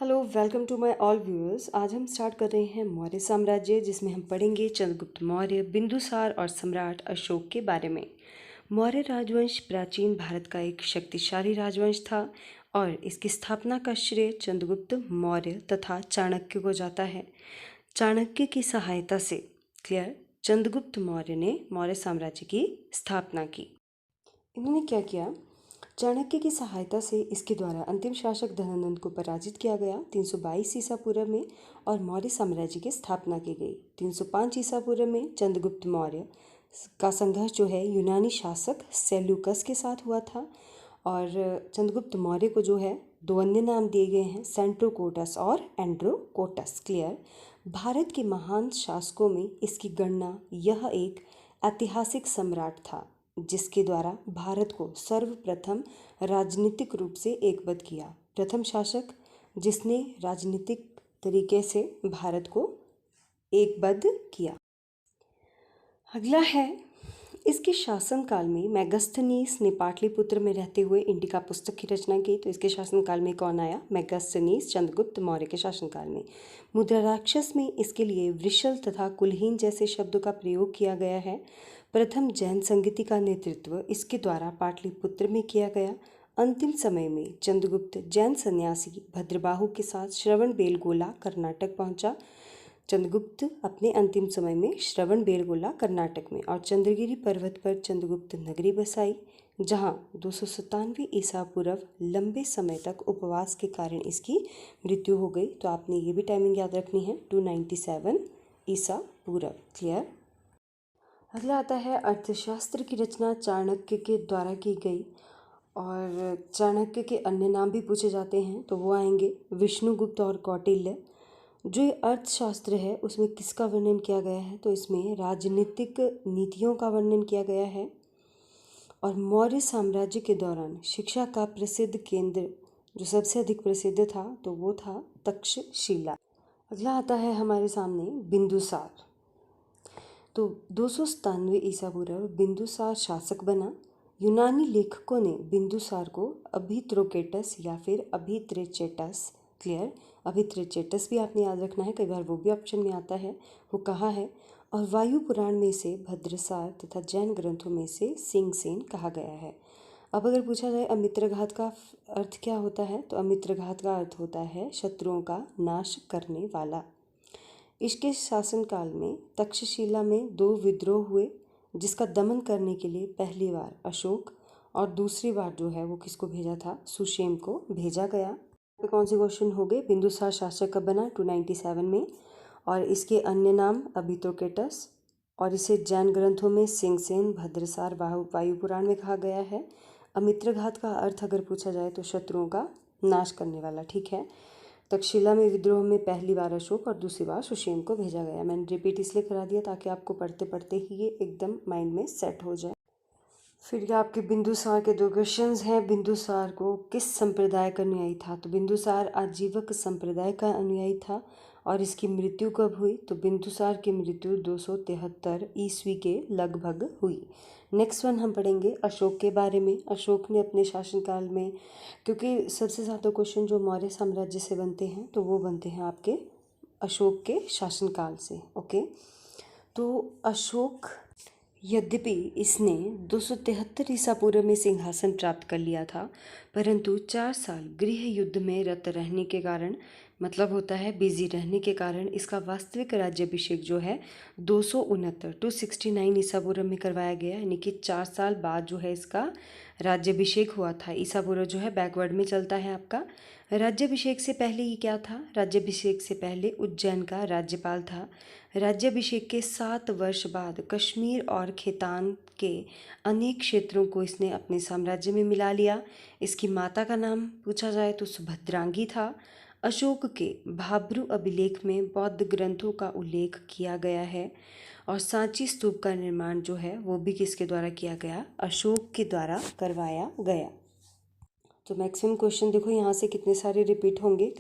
Hello welcome to my all viewers. आज हम start कर रहे हैं मौर्य साम्राज्य, जिसमें हम पढ़ेंगे चंद्रगुप्त मौर्य, बिंदुसार और सम्राट अशोक के बारे में। मौर्य राजवंश प्राचीन भारत का एक शक्तिशाली राजवंश था और इसकी स्थापना का श्रेय चंद्रगुप्त मौर्य तथा चाणक्य को जाता है। चाणक्य की सहायता से चंद्रगुप्त मौर्य ने मौर्य साम्राज्य की स्थापना की। इन्होंने क्या किया? चाणक्य की सहायता से इसके द्वारा अंतिम शासक धनानंद को पराजित किया गया 322 ईसा पूर्व में और मौर्य साम्राज्य की स्थापना की गई। 305 ईसा पूर्व में चंद्रगुप्त मौर्य का संघर्ष जो है यूनानी शासक सेल्यूकस के साथ हुआ था और चंद्रगुप्त मौर्य को जो है दो अन्य नाम दिए गए हैं, सेंट्रोकोटस और एंड्रोकोटस। भारत के महान शासकों में इसकी गणना यह एक ऐतिहासिक सम्राट था जिसके द्वारा भारत को सर्वप्रथम राजनीतिक रूप से एकबद्ध किया। प्रथम शासक जिसने राजनीतिक तरीके से भारत को एकबद्ध किया। अगला है, इसके शासनकाल में मेगास्थनीज ने पाटलिपुत्र में रहते हुए इंडिका पुस्तक की रचना की। तो इसके शासनकाल में कौन आया? मेगास्थनीज, चंद्रगुप्त मौर्य के शासनकाल में। मुद्रा राक्षस में इसके लिए वृषल तथा कुलहीन जैसे शब्दों का प्रयोग किया गया है। प्रथम जैन संगीति का नेतृत्व इसके द्वारा पाटलिपुत्र में किया गया। अंतिम समय में चंद्रगुप्त जैन सन्यासी भद्रबाहु के साथ श्रवणबेलगोला कर्नाटक पहुंचा। चंद्रगुप्त अपने अंतिम समय में श्रवणबेलगोला कर्नाटक में और चंद्रगिरी पर्वत पर चंद्रगुप्त नगरी बसाई, जहां 297 ईसा पूर्व लंबे समय तक उपवास के कारण इसकी मृत्यु हो गई। तो आपने ये भी टाइमिंग याद रखनी है, 297 ईसा पूर्व। अगला आता है, अर्थशास्त्र की रचना चाणक्य के द्वारा की गई और चाणक्य के अन्य नाम भी पूछे जाते हैं, तो वो आएंगे विष्णुगुप्त और कौटिल्य। जो ये अर्थशास्त्र है उसमें किसका वर्णन किया गया है? तो इसमें राजनीतिक नीतियों का वर्णन किया गया है। और मौर्य साम्राज्य के दौरान शिक्षा का प्रसिद्ध केंद्र जो सबसे अधिक प्रसिद्ध था तो वो था तक्षशिला। अगला आता है हमारे सामने बिंदुसार। तो 297 ईसा पूर्व बिंदुसार शासक बना। यूनानी लेखकों ने बिंदुसार को अभित्रोकेटस या फिर अभित्रेचेटस, अभित्रेचेटस भी आपने याद रखना है, कई बार वो भी ऑप्शन में आता है, वो कहा है। और वायु पुराण में से भद्रसार तथा जैन ग्रंथों में से सिंगसेन कहा गया है। अब अगर पूछा जाए अमित्रघात का अर्थ क्या होता है, तो अमित्रघात का अर्थ होता है शत्रुओं का नाश करने वाला। इसके शासनकाल में तक्षशिला में 2 विद्रोह हुए, जिसका दमन करने के लिए पहली बार अशोक और दूसरी बार जो है वो किसको भेजा था? सुषेण को भेजा गया। पे कौन से क्वेश्चन हो गए? बिंदुसार शासक कब बना? 297 में। और इसके अन्य नाम अभित्रोकेटस, और इसे जैन ग्रंथों में सिंगसेन, भद्रसार, वायु पुराण में कहा गया है। अमित्रघात का अर्थ अगर पूछा जाए तो शत्रुओं का नाश करने वाला। ठीक है। तक्षशिला में विद्रोह में पहली बार अशोक और दूसरी बार सुषेण को भेजा गया। मैंने रिपीट इसलिए करा दिया ताकि आपको पढ़ते पढ़ते ही ये एकदम माइंड में सेट हो जाए। फिर ये आपके बिंदुसार के 2 क्वेश्चंस हैं। बिंदुसार को किस संप्रदाय का अनुयायी था? तो बिंदुसार आजीवक संप्रदाय का अनुयायी था। और इसकी मृत्यु कब हुई? तो बिंदुसार की मृत्यु 273 ईस्वी के लगभग हुई। नेक्स्ट वन हम पढ़ेंगे अशोक के बारे में। अशोक ने अपने शासनकाल में, क्योंकि सबसे ज़्यादा क्वेश्चन जो मौर्य साम्राज्य से बनते हैं तो वो बनते हैं आपके अशोक के शासनकाल से। ओके, तो अशोक, यद्यपि इसने 273 ईसा पूर्व में सिंहासन प्राप्त कर लिया था, परंतु 4 साल गृह युद्ध में रत रहने के कारण, मतलब होता है बिजी रहने के कारण, इसका वास्तविक राज्याभिषेक जो है 269 ईसा पूर्व में करवाया गया। यानी कि 4 साल बाद जो है इसका राज्याभिषेक हुआ था। ईसा पूर्व जो है बैकवर्ड में चलता है आपका। राज्याभिषेक से पहले ये क्या था? राज्याभिषेक से पहले उज्जैन का राज्यपाल था। राज्याभिषेक के 7 वर्ष बाद कश्मीर और खैतान के अनेक क्षेत्रों को इसने अपने साम्राज्य में मिला लिया। इसकी माता का नाम पूछा जाए तो सुभद्रांगी था। अशोक के भाब्रू अभिलेख में बौद्ध ग्रंथों का उल्लेख किया गया है। और सांची स्तूप का निर्माण जो है वो भी किसके द्वारा किया गया? अशोक के द्वारा करवाया गया। तो मैक्सिमम क्वेश्चन देखो यहाँ से कितने सारे रिपीट होंगे।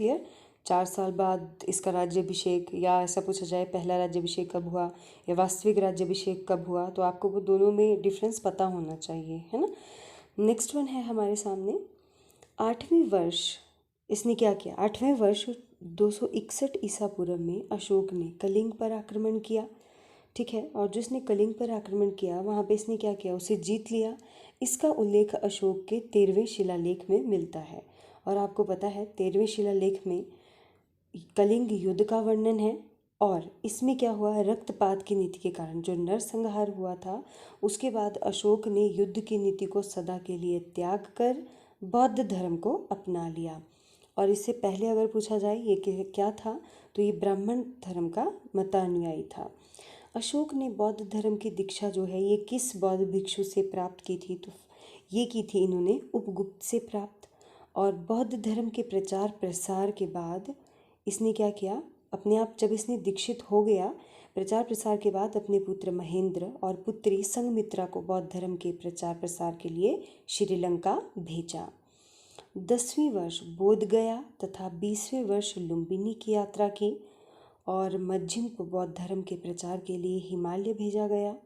4 साल बाद इसका राज्याभिषेक, या ऐसा पूछा जाए पहला राज्याभिषेक कब हुआ या वास्तविक राज्याभिषेक कब हुआ, तो आपको वो दोनों में डिफरेंस पता होना चाहिए, है ना। नेक्स्ट वन है हमारे सामने 8वीं वर्ष इसने क्या किया? 8वें वर्ष 261 ईसा पूर्व में अशोक ने कलिंग पर आक्रमण किया, ठीक है। और जिसने कलिंग पर आक्रमण किया वहाँ पे इसने क्या किया? उसे जीत लिया। इसका उल्लेख अशोक के 13वें शिलालेख में मिलता है। और आपको पता है 13वें शिलालेख में कलिंग युद्ध का वर्णन है। और इसमें क्या हुआ? रक्तपात की नीति के कारण जो नरसंहार हुआ था, उसके बाद अशोक ने युद्ध की नीति को सदा के लिए त्याग कर बौद्ध धर्म को अपना लिया। और इससे पहले अगर पूछा जाए ये क्या था, तो ये ब्राह्मण धर्म का मतानुयायी था। अशोक ने बौद्ध धर्म की दीक्षा जो है ये किस बौद्ध भिक्षु से प्राप्त की थी? तो ये की थी इन्होंने उपगुप्त से प्राप्त। और बौद्ध धर्म के प्रचार प्रसार के बाद इसने क्या किया? अपने आप जब इसने दीक्षित हो गया, प्रचार प्रसार के बाद अपने पुत्र महेंद्र और पुत्री संघमित्रा को बौद्ध धर्म के प्रचार प्रसार के लिए श्रीलंका भेजा। 10वीं वर्ष बोध गया तथा 20वें वर्ष लुम्बिनी की यात्रा की। और मध्यम को बौद्ध धर्म के प्रचार के लिए हिमालय भेजा गया।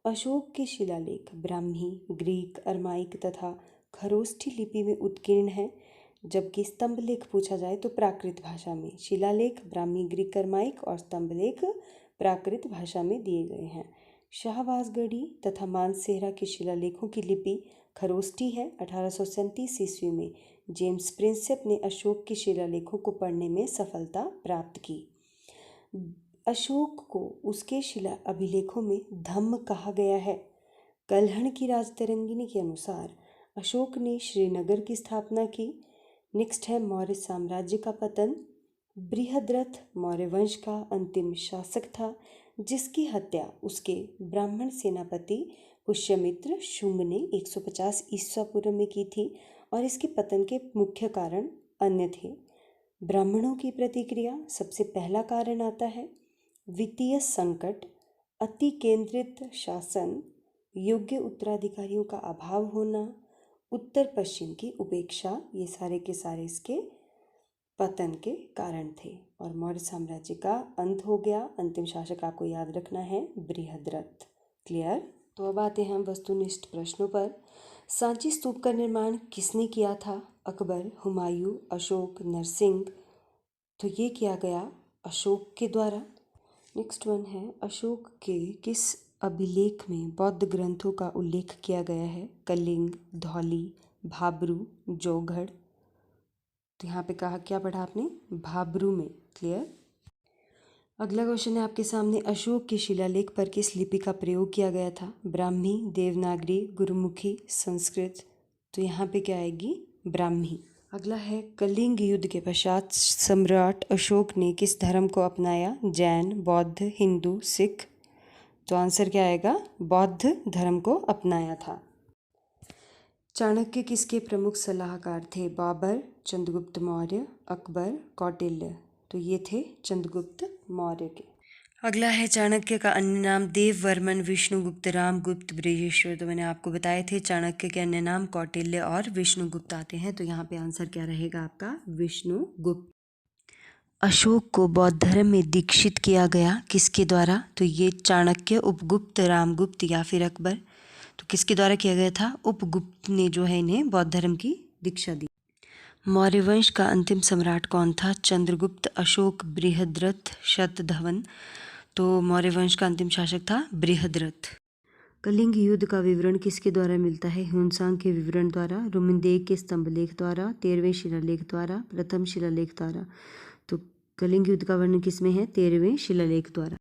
अशोक के शिलालेख ब्राह्मी, ग्रीक, अरमाइक तथा खरोष्ठी लिपि में उत्कीर्ण है, जबकि स्तंभलेख पूछा जाए तो प्राकृत भाषा में। शिलालेख ब्राह्मी, ग्रीक, अरमाइक और स्तंभलेख प्राकृत भाषा में दिए गए हैं। शाहबाजगढ़ी तथा मानसेहरा के शिलालेखों की लिपि खरोष्ठी है। 1837 ईस्वी में जेम्स प्रिंसेप ने अशोक के शिलालेखों को पढ़ने में सफलता प्राप्त की। अशोक को उसके शिला अभिलेखों में धम्म कहा गया है। कल्हण की राजतरंगिणी के अनुसार अशोक ने श्रीनगर की स्थापना की। नेक्स्ट है मौर्य साम्राज्य का पतन। बृहद्रथ मौर्य वंश का अंतिम शासक था, जिसकी हत्या उसके ब्राह्मण सेनापति पुष्यमित्र शुंग ने 150 ईसा पूर्व में की थी। और इसके पतन के मुख्य कारण अन्य थे। ब्राह्मणों की प्रतिक्रिया सबसे पहला कारण आता है। वित्तीय संकट, अति केंद्रित शासन, योग्य उत्तराधिकारियों का अभाव होना, उत्तर पश्चिम की उपेक्षा, ये सारे के सारे इसके पतन के कारण थे। और मौर्य साम्राज्य का अंत हो गया। अंतिम शासक आपको याद रखना है बृहद्रथ। क्लियर? तो अब आते हैं हम वस्तुनिष्ठ प्रश्नों पर। सांची स्तूप का निर्माण किसने किया था? अकबर, हुमायूं, अशोक, नरसिंह। तो ये किया गया अशोक के द्वारा। नेक्स्ट वन है अशोक के किस अभिलेख में बौद्ध ग्रंथों का उल्लेख किया गया है? कलिंग, धौली, भाब्रू, जौगढ़। तो यहाँ पे कहा क्या पढ़ा आपने? भाब्रू में। क्लियर? अगला क्वेश्चन है आपके सामने, अशोक के शिलालेख पर किस लिपि का प्रयोग किया गया था? ब्राह्मी, देवनागरी, गुरुमुखी, संस्कृत। तो यहाँ पे क्या आएगी? ब्राह्मी। अगला है कलिंग युद्ध के पश्चात सम्राट अशोक ने किस धर्म को अपनाया? जैन, बौद्ध, हिंदू, सिख। तो आंसर क्या आएगा? बौद्ध धर्म को अपनाया था। चाणक्य किसके प्रमुख सलाहकार थे? बाबर, चंद्रगुप्त मौर्य, अकबर, कौटिल्य। तो ये थे चंद्रगुप्त मौर्य के। अगला है चाणक्य का अन्य नाम? देववर्मन, विष्णुगुप्त, रामगुप्त, बृहस्पति। तो मैंने आपको बताए थे चाणक्य के अन्य नाम कौटिल्य और विष्णुगुप्त आते हैं। तो यहाँ पे आंसर क्या रहेगा आपका? विष्णुगुप्त। अशोक को बौद्ध धर्म में दीक्षित किया गया किसके द्वारा? तो ये चाणक्य, उपगुप्त, रामगुप्त या फिर अकबर। तो किसके द्वारा किया गया था? उपगुप्त ने जो है इन्हें बौद्ध धर्म की दीक्षा दी। मौर्य वंश का अंतिम सम्राट कौन था? चंद्रगुप्त, अशोक, बृहद्रथ, शतधवन। तो मौर्य वंश का अंतिम शासक था बृहद्रथ। कलिंग युद्ध का विवरण किसके द्वारा मिलता है? ह्वेनसांग के विवरण द्वारा, रुमिनदेग के स्तंभलेख द्वारा, 13वें शिलालेख द्वारा, प्रथम शिलालेख द्वारा। तो कलिंग युद्ध का वर्णन किसमें है? 13वें शिलालेख द्वारा।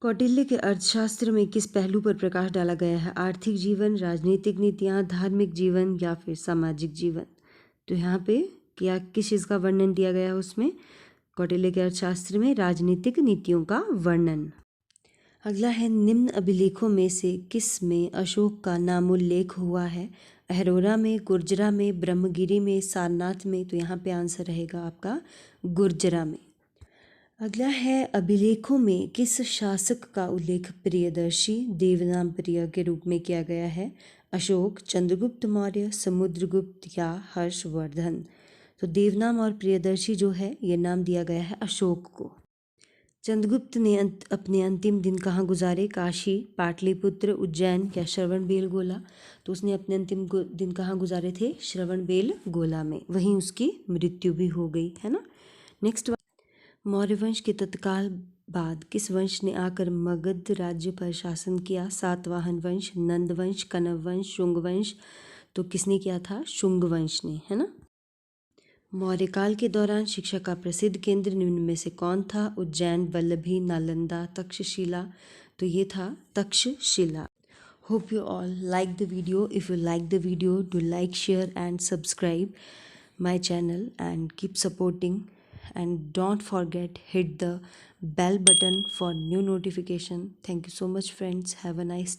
कौटिल्य के अर्थशास्त्र में किस पहलू पर प्रकाश डाला गया है? आर्थिक जीवन, राजनीतिक नीतियाँ, धार्मिक जीवन या फिर सामाजिक जीवन। तो यहाँ पे क्या किस चीज़ का वर्णन दिया गया है उसमें? कौटिल्य के अर्थशास्त्र में राजनीतिक नीतियों का वर्णन। अगला है निम्न अभिलेखों में से किस में अशोक का नामोल्लेख हुआ है? अहरोरा में, गुर्जरा में, ब्रह्मगिरी में, सारनाथ में। तो यहाँ पे आंसर रहेगा आपका गुर्जरा में। अगला है अभिलेखों में किस शासक का उल्लेख प्रियदर्शी, देवनाम प्रिय के रूप में किया गया है? अशोक, चंद्रगुप्त मौर्य, समुद्रगुप्त या हर्षवर्धन। तो देवनाम और प्रियदर्शी जो है ये नाम दिया गया है अशोक को। चंद्रगुप्त ने अपने अंतिम दिन कहाँ गुजारे? काशी, पाटलिपुत्र, उज्जैन या श्रवणबेलगोला? तो उसने अपने अंतिम दिन कहाँ गुजारे थे? श्रवणबेलगोला में। वहीं उसकी मृत्यु भी हो गई, है ना। नेक्स्ट, मौर्य वंश के तत्काल बाद किस वंश ने आकर मगध राज्य पर शासन किया? सातवाहन वंश, नंद वंश, कण्व वंश, शुंग वंश? तो किसने किया था? शुंग वंश ने, है ना। मौर्य काल के दौरान शिक्षा का प्रसिद्ध केंद्र निम्न में से कौन था? उज्जैन, वल्लभी, नालंदा, तक्षशिला? तो ये था Takshashila. Hope you all like the video. If you like the video, do like, share and subscribe my channel and keep supporting, and don't forget hit the bell button for new notification. Thank you so much friends. Have a nice day.